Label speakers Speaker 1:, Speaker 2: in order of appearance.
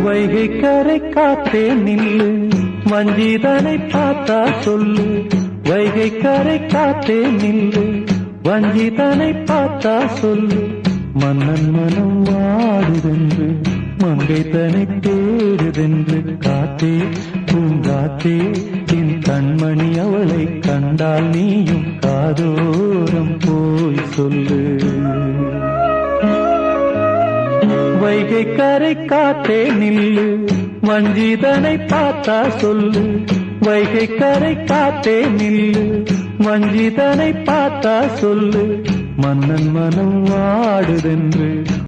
Speaker 1: வைகை கரை காத்தே நில்லு, வஞ்சிதனை பார்த்தா சொல்லு. வைகை கரை காத்தே நில்லு, வஞ்சிதனை பார்த்தா சொல்லு. மன்னன் மனம் வாடுதென்று, மங்கை தனை தேடுதென்று. காத்தே பூங்காத்தே, என் கண்மணி அவளை கண்டால் நீயும் காதோரம் போய் சொல்லு. வைகை கரை காத்தே நில்லு, வஞ்சிதனை பார்த்தா சொல்லு. வைகை கரை காத்தே நில்லு, வஞ்சிதனை பார்த்தா சொல்லு. மன்னன் மனம் வாடுதென்று,